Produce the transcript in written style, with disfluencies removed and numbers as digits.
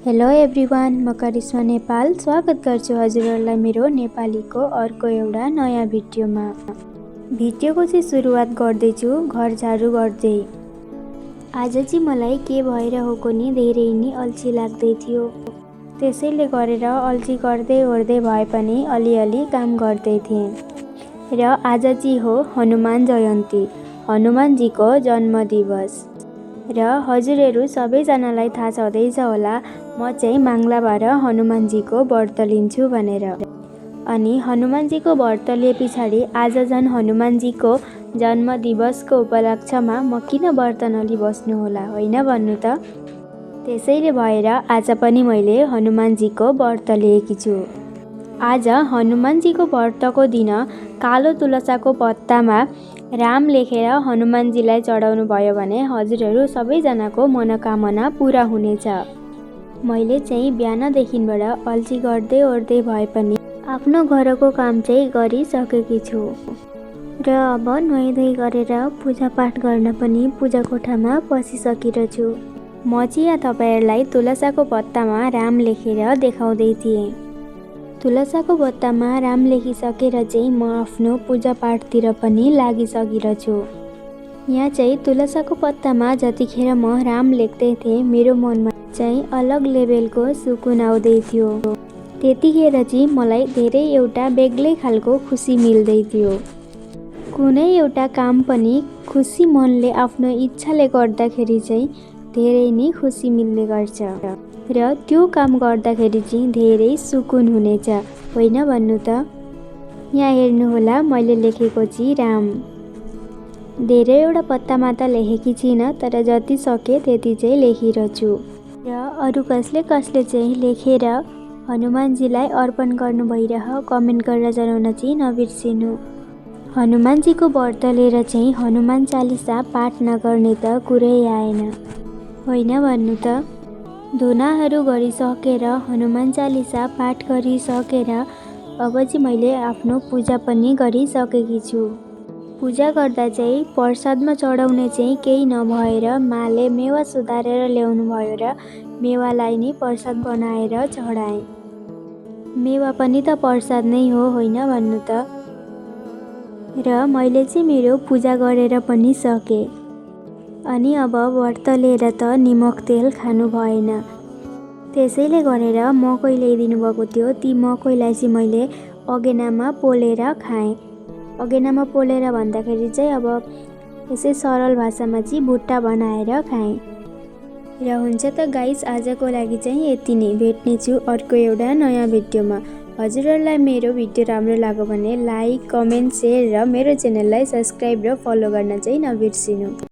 Hello everyone, म करिश्मा नेपाल स्वागत गर्छु हजुरहरूलाई मेरो नेपालीको अर्को एउटा नयाँ भिडियोमा। भिडियोको चाहिँ सुरुवात गर्दैछु घर झाडु गर्दै। आज चाहिँ मलाई के भएर हो नि धेरै नै अल्छी लाग्दै थियो, त्यसैले गरेर अल्छी गर्दै ओर्दै भए पनि अलिअलि काम गर्दै थिएँ। र आज चाहिँ हो हनुमान जयन्ती, हनुमानजीको जन्मदिवस। र हजुरहरू सबैजनालाई थाहा छँदैछ होला म चाहिँ मङ्गलबार हनुमानजीको व्रत लिन्छु भनेर। अनि हनुमानजीको व्रत लिए पछाडि आज झन् हनुमानजीको जन्मदिवसको उपलक्ष्यमा म किन व्रत नलिबस्नु होला, होइन भन्नु त। त्यसैले भएर आज पनि मैले हनुमानजीको व्रत लिएकी छु। आज हनुमानजीको व्रतको दिन कालो तुलसाको पत्तामा राम लेखेर हनुमानजीलाई चढाउनु भयो भने हजुरहरू सबैजनाको मनोकामना पुरा हुनेछ। मैले चाहिँ बिहानदेखिबाट अल्छी गर्दै ओर्दै भए पनि आफ्नो घरको काम चाहिँ गरिसकेकी छु। र अब नुहाइधुवाइ गरेर पूजापाठ गर्न पनि पूजा कोठामा पसिसकेर छु। म चाहिँ यहाँ तपाईँहरूलाई तुलसाको पत्तामा राम लेखेर देखाउँदै थिएँ। तुलसाको पत्तामा राम लेखिसकेर चाहिँ म आफ्नो पूजापाठतिर पनि लागिसकेर छु। यहाँ चाहिँ तुलसाको पत्तामा जतिखेर म राम लेख्दै थिएँ मेरो मनमा चाहिँ अलग लेभलको सुकुन आउँदै थियो। त्यतिखेर चाहिँ मलाई धेरै एउटा बेग्लै खालको खुसी मिल्दै थियो। कुनै एउटा काम पनि खुसी मनले आफ्नो इच्छाले गर्दाखेरि चाहिँ धेरै नै खुसी मिल्ने गर्छ र त्यो काम गर्दाखेरि चाहिँ धेरै सुकुन हुनेछ, होइन भन्नु त। यहाँ हेर्नुहोला मैले लेखेको चाहिँ राम। धेरैवटा पत्तामा त लेखेकी छैन, तर जति सके त्यति चाहिँ लेखिरहेछु। र अरू कसले चाहिँ लेखेर हनुमानजीलाई अर्पण गर्नु भइरह कमेन्ट गरेर जनाउन चाहिँ नबिर्सिनु। हनुमानजीको व्रत लिएर चाहिँ हनुमान चालिसा पाठ नगर्ने त कुरै आएन, होइन भन्नु त। धुनाहरू गरिसकेर हनुमान चालिसा पाठ गरिसकेर अब चाहिँ मैले आफ्नो पूजा पनि गरिसकेकी छु। पूजा गर्दा चाहिँ प्रसादमा चढाउने चाहिँ केही नभएर माले मेवा सुधारेर ल्याउनु भयो र मेवालाई नै प्रसाद बनाएर चढाएँ। मेवा पनि त प्रसाद नै हो, होइन भन्नु त। र मैले चाहिँ मेरो पूजा गरेर पनि सकेँ। अनि अब व्रत लिएर त निमक तेल खानु भएन, त्यसैले गरेर मकै ल्याइदिनु भएको थियो। ती मकैलाई चाहिँ मैले अगेनामा पोलेर खाएँ। अगेनामा पोलेर भन्दाखेरि चाहिँ अब यसै सरल भाषामा चाहिँ भुट्टा बनाएर खाएँ। र हुन्छ त गाइस, आजको लागि चाहिँ यति नै। भेट्नेछु अर्को एउटा नयाँ भिडियोमा। हजुरहरूलाई मेरो भिडियो राम्रो लाग्यो भने लाइक, कमेन्ट, सेयर र मेरो च्यानललाई सब्सक्राइब र फलो गर्न चाहिँ नबिर्सिनु।